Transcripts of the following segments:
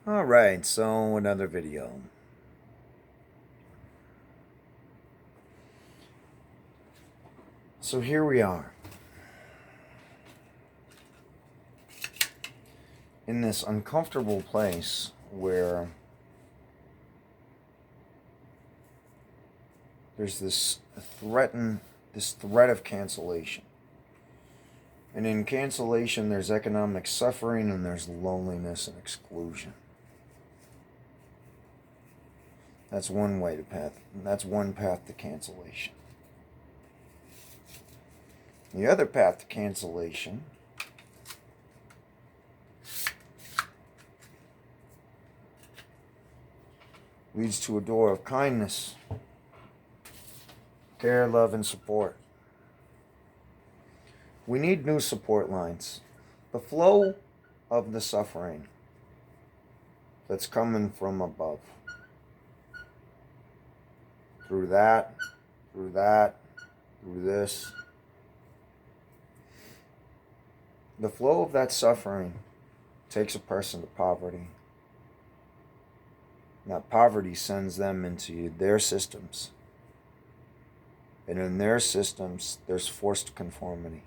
Alright, so another video. So here we are. In this uncomfortable place where there's this threat of cancellation. And in cancellation there's economic suffering and there's loneliness and exclusion. That's one path to cancellation. The other path to cancellation leads to a door of kindness, care, love, and support. We need new support lines. The flow of the suffering that's coming from above. Through that, through this. The flow of that suffering takes a person to poverty. That poverty sends them into their systems. And in their systems, there's forced conformity.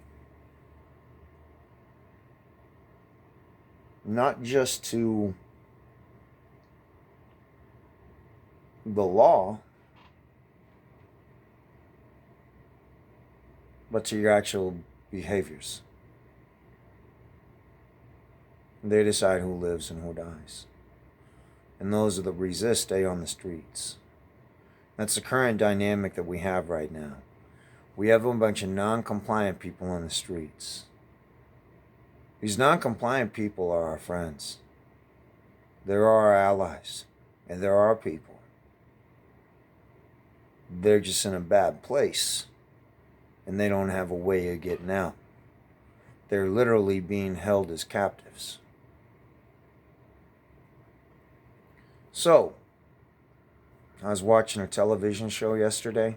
Not just to the law, but to your actual behaviors. They decide who lives and who dies. And those that resist stay on the streets. That's the current dynamic that we have right now. We have a bunch of non-compliant people on the streets. These non-compliant people are our friends. They're our allies. And they're our people. They're just in a bad place. And they don't have a way of getting out. They're literally being held as captives. So, I was watching a television show yesterday.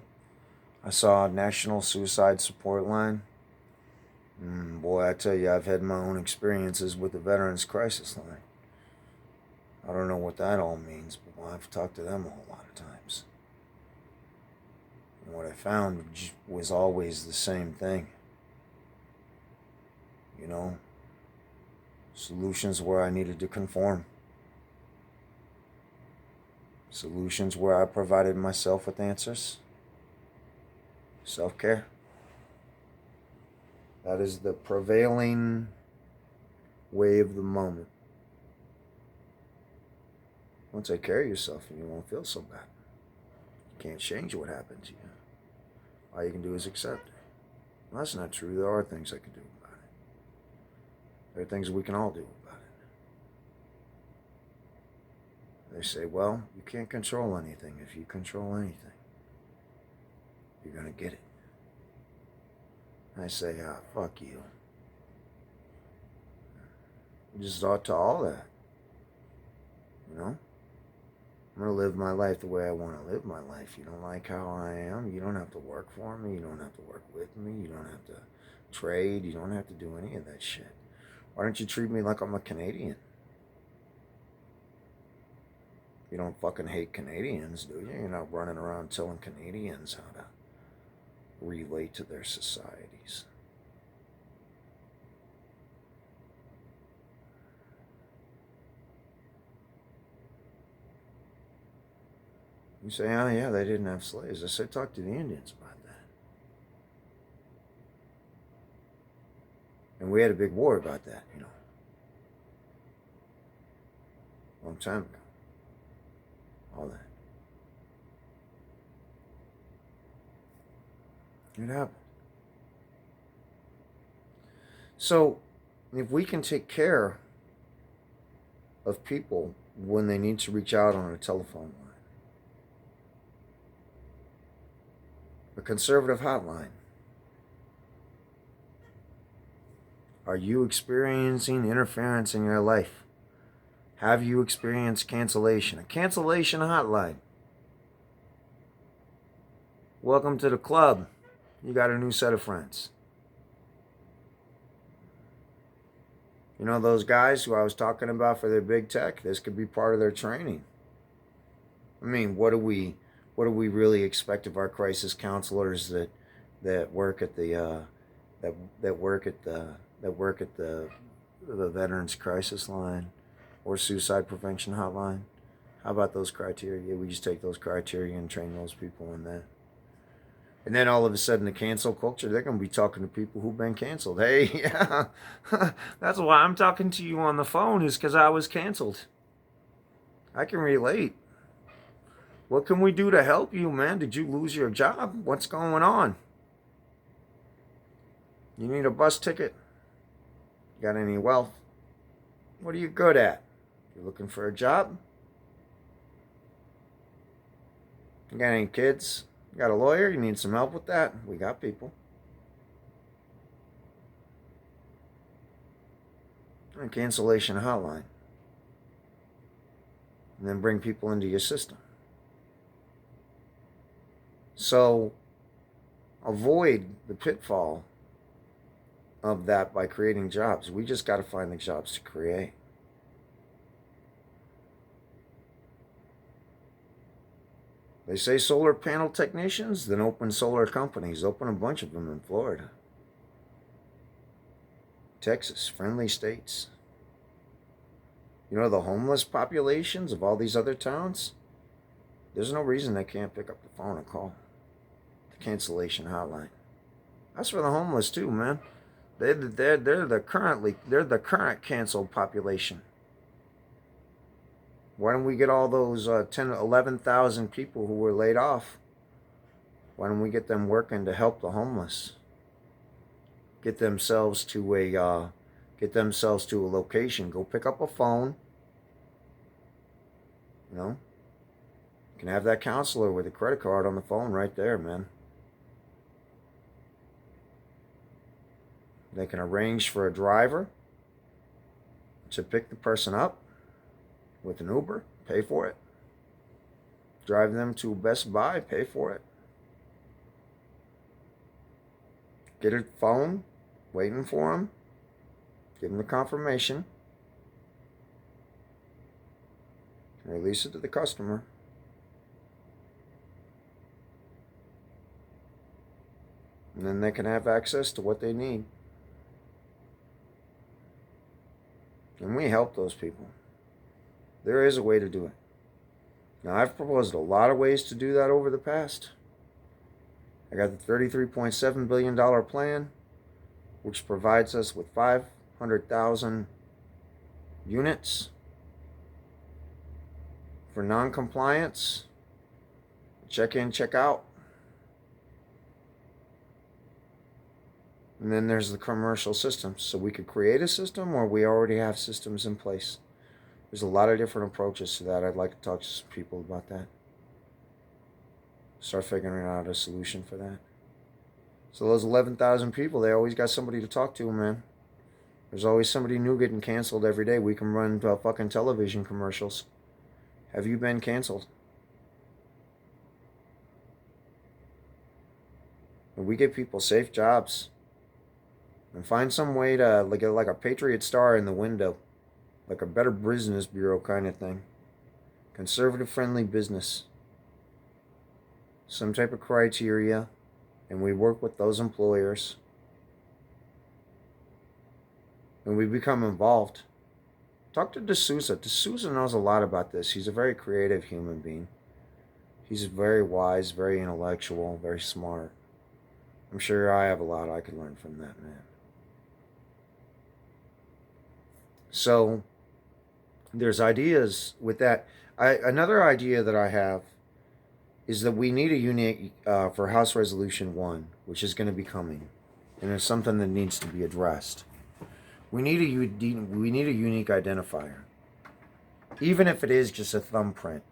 I saw a National Suicide Support Line. Boy, I tell you, I've had my own experiences with the Veterans Crisis Line. I don't know what that all means, but I've talked to them a whole lot of times. And what I found was always the same thing. You know, solutions where I needed to conform. Solutions where I provided myself with answers. Self-care. That is the prevailing way of the moment. Don't take care of yourself and you won't feel so bad. You can't change what happened to you. All you can do is accept it. Well, that's not true. There are things I can do about it. There are things we can all do about it. They say, well, you can't control anything. If you control anything, you're going to get it. I say, fuck you. Just ought to all that. You know? I'm going to live my life the way I want to live my life. You don't like how I am? You don't have to work for me. You don't have to work with me. You don't have to trade. You don't have to do any of that shit. Why don't you treat me like I'm a Canadian? You don't fucking hate Canadians, do you? You're not running around telling Canadians how to relate to their societies. You say, oh yeah, they didn't have slaves. I say, talk to the Indians about that. And we had a big war about that, you know. A long time ago. All that. It happened. So, if we can take care of people when they need to reach out on a telephone line, a conservative hotline, are you experiencing interference in your life? Have you experienced cancellation? A cancellation hotline. Welcome to the club. You got a new set of friends. You know, those guys who I was talking about for their big tech, this could be part of their training. I mean, what do we really expect of our crisis counselors that work at the that work at the Veterans Crisis Line or Suicide Prevention Hotline? How about those criteria? We just take those criteria and train those people in that. And then all of a sudden, the cancel culture, they're going to be talking to people who've been canceled. Hey, yeah, that's why I'm talking to you on the phone, is because I was canceled. I can relate. What can we do to help you, man? Did you lose your job? What's going on? You need a bus ticket? Got any wealth? What are you good at? You looking for a job? You got any kids? You got a lawyer? You need some help with that? We got people. A cancellation hotline. And then bring people into your system. So avoid the pitfall of that by creating jobs. We just got to find the jobs to create. They say solar panel technicians, then open solar companies. Open a bunch of them in Florida, Texas, friendly states. You know, the homeless populations of all these other towns, there's no reason they can't pick up the phone and call the cancellation hotline. That's for the homeless too, man. They're the current canceled population. Why don't we get all those 11,000 people who were laid off? Why don't we get them working to help the homeless? Get themselves to a location. Go pick up a phone. You know, you can have that counselor with a credit card on the phone right there, man. They can arrange for a driver to pick the person up with an Uber, pay for it. Drive them to Best Buy, pay for it. Get a phone, waiting for them. Give them the confirmation. Release it to the customer. And then they can have access to what they need. And we help those people. There is a way to do it. Now, I've proposed a lot of ways to do that over the past. I got the $33.7 billion plan, which provides us with 500,000 units for non-compliance. Check in, check out. And then there's the commercial systems. So we could create a system, or we already have systems in place. There's a lot of different approaches to that. I'd like to talk to some people about that. Start figuring out a solution for that. So those 11,000 people, they always got somebody to talk to, man. There's always somebody new getting canceled every day. We can run fucking television commercials. Have you been canceled? And we give people safe jobs. And find some way to like a Patriot Star in the window. Like a Better Business Bureau kind of thing. Conservative friendly business. Some type of criteria. And we work with those employers. And we become involved. Talk to D'Souza. D'Souza knows a lot about this. He's a very creative human being. He's very wise, very intellectual, very smart. I'm sure I have a lot I could learn from that man. So there's ideas with that. Another idea that I have is that we need a unique for House Resolution 1, which is going to be coming, and it's something that needs to be addressed. We need a unique identifier, even if it is just a thumbprint.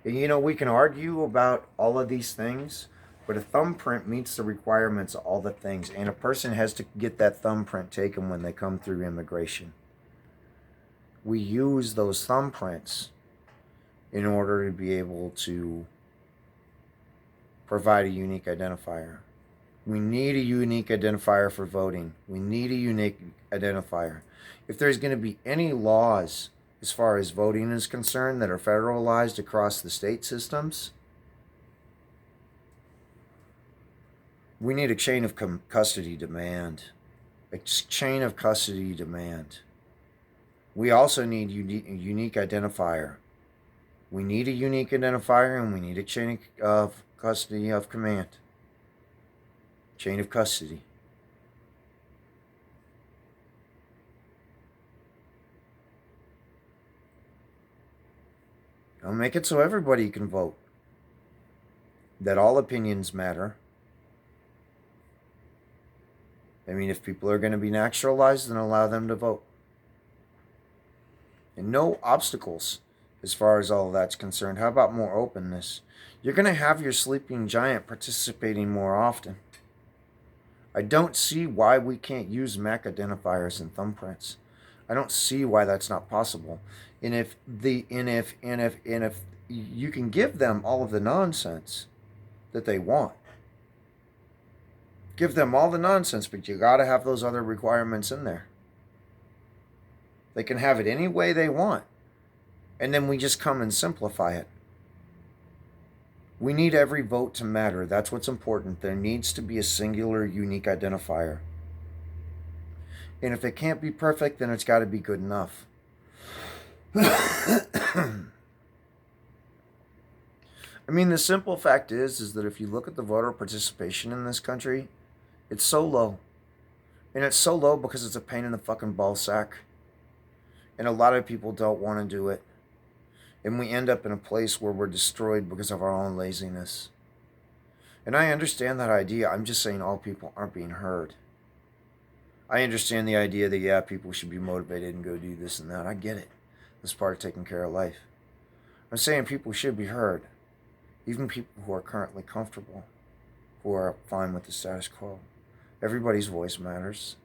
And, you know, we can argue about all of these things, but a thumbprint meets the requirements of all the things, and a person has to get that thumbprint taken when they come through immigration. We use those thumbprints in order to be able to provide a unique identifier. We need a unique identifier for voting. We need a unique identifier. If there's going to be any laws as far as voting is concerned that are federalized across the state systems, we need a chain of custody demand. A chain of custody demand. We also need a unique identifier. We need a unique identifier, and we need a chain of custody of command. Chain of custody. I'll make it so everybody can vote. That all opinions matter. I mean, if people are going to be naturalized, then allow them to vote. And no obstacles as far as all of that's concerned. How about more openness? You're going to have your sleeping giant participating more often. I don't see why we can't use MAC identifiers and thumbprints. I don't see why that's not possible. And if you can give them all of the nonsense that they want. Give them all the nonsense, but you got to have those other requirements in there. They can have it any way they want. And then we just come and simplify it. We need every vote to matter. That's what's important. There needs to be a singular, unique identifier. And if it can't be perfect, then it's got to be good enough. I mean, the simple fact is that if you look at the voter participation in this country, it's so low. And it's so low because it's a pain in the fucking ball sack. And a lot of people don't want to do it. And we end up in a place where we're destroyed because of our own laziness. And I understand that idea. I'm just saying all people aren't being heard. I understand the idea that, yeah, people should be motivated and go do this and that. I get it. That's part of taking care of life. I'm saying people should be heard. Even people who are currently comfortable, who are fine with the status quo. Everybody's voice matters.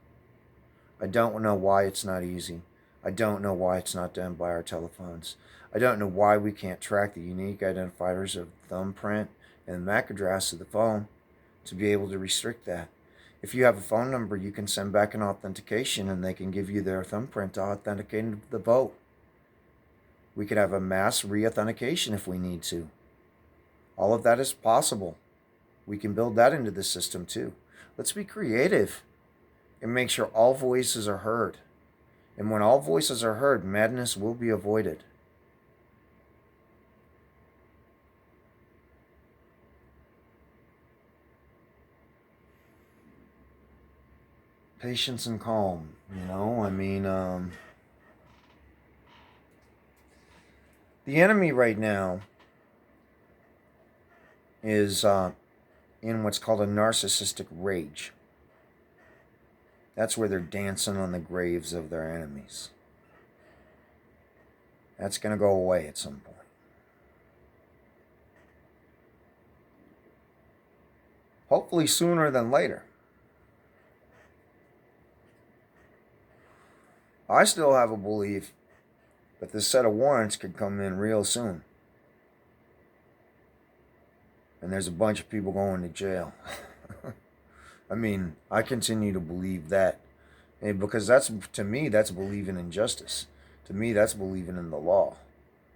I don't know why it's not easy. I don't know why it's not done by our telephones. I don't know why we can't track the unique identifiers of thumbprint and the MAC address of the phone to be able to restrict that. If you have a phone number, you can send back an authentication and they can give you their thumbprint to authenticate the vote. We could have a mass re-authentication if we need to. All of that is possible. We can build that into the system too. Let's be creative and make sure all voices are heard. And when all voices are heard, madness will be avoided. Patience and calm, I mean, the enemy right now is in what's called a narcissistic rage. That's where they're dancing on the graves of their enemies. That's going to go away at some point. Hopefully sooner than later. I still have a belief that this set of warrants could come in real soon. And there's a bunch of people going to jail. I mean, I continue to believe that. And because that's, to me, that's believing in justice. To me, that's believing in the law.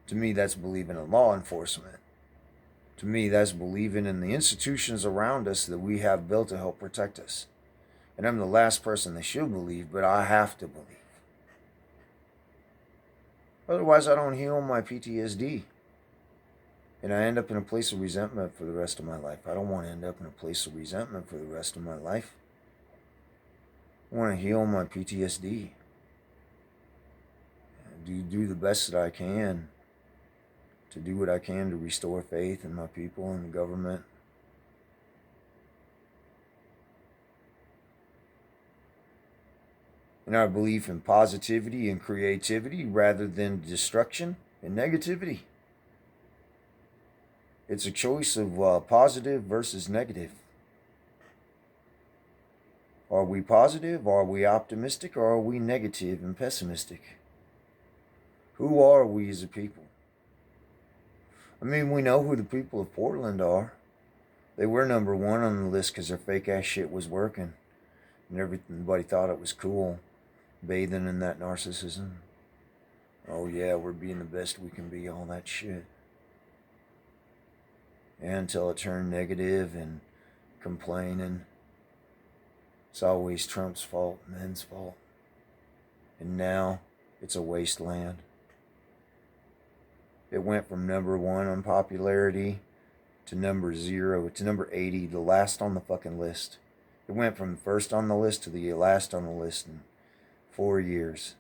To me, that's believing in law enforcement. To me, that's believing in the institutions around us that we have built to help protect us. And I'm the last person that should believe, but I have to believe. Otherwise, I don't heal my PTSD. And I end up in a place of resentment for the rest of my life. I don't want to end up in a place of resentment for the rest of my life. I want to heal my PTSD. Do the best that I can to do what I can to restore faith in my people and the government. And our belief in positivity and creativity rather than destruction and negativity. It's a choice of positive versus negative. Are we positive? Are we optimistic? Or are we negative and pessimistic? Who are we as a people? I mean, we know who the people of Portland are. They were number one on the list because their fake ass shit was working. And everybody thought it was cool, bathing in that narcissism. Oh yeah, we're being the best we can be, all that shit. And until it turned negative and complaining. It's always Trump's fault, men's fault. And now it's a wasteland. It went from number one on popularity to number 0 to number 80, the last on the fucking list. It went from first on the list to the last on the list in 4 years.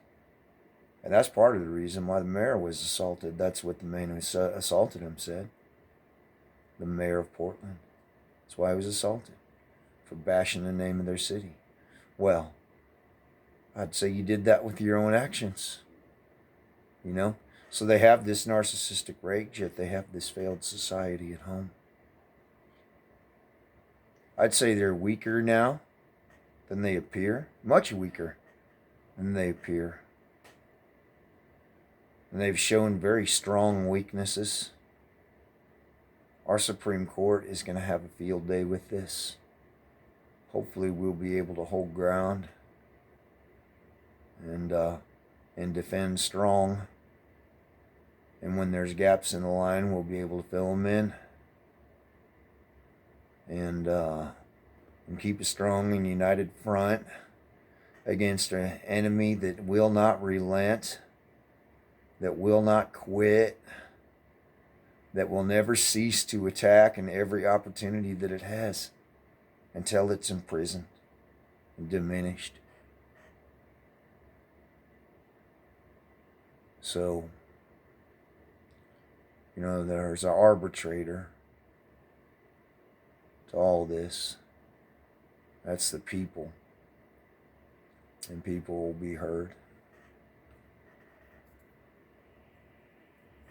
And that's part of the reason why the mayor was assaulted. That's what the man who assaulted him said. The mayor of Portland. That's why he was assaulted. For bashing the name of their city. Well, I'd say you did that with your own actions. You know? So they have this narcissistic rage, yet they have this failed society at home. I'd say they're weaker now than they appear. Much weaker than they appear. And they've shown very strong weaknesses. Our Supreme Court is going to have a field day with this. Hopefully we'll be able to hold ground and defend strong. And when there's gaps in the line, we'll be able to fill them in. And keep a strong and united front against an enemy that will not relent, that will not quit, that will never cease to attack in every opportunity that it has until it's imprisoned and diminished. So, there's an arbitrator to all this. That's the people. And people will be heard.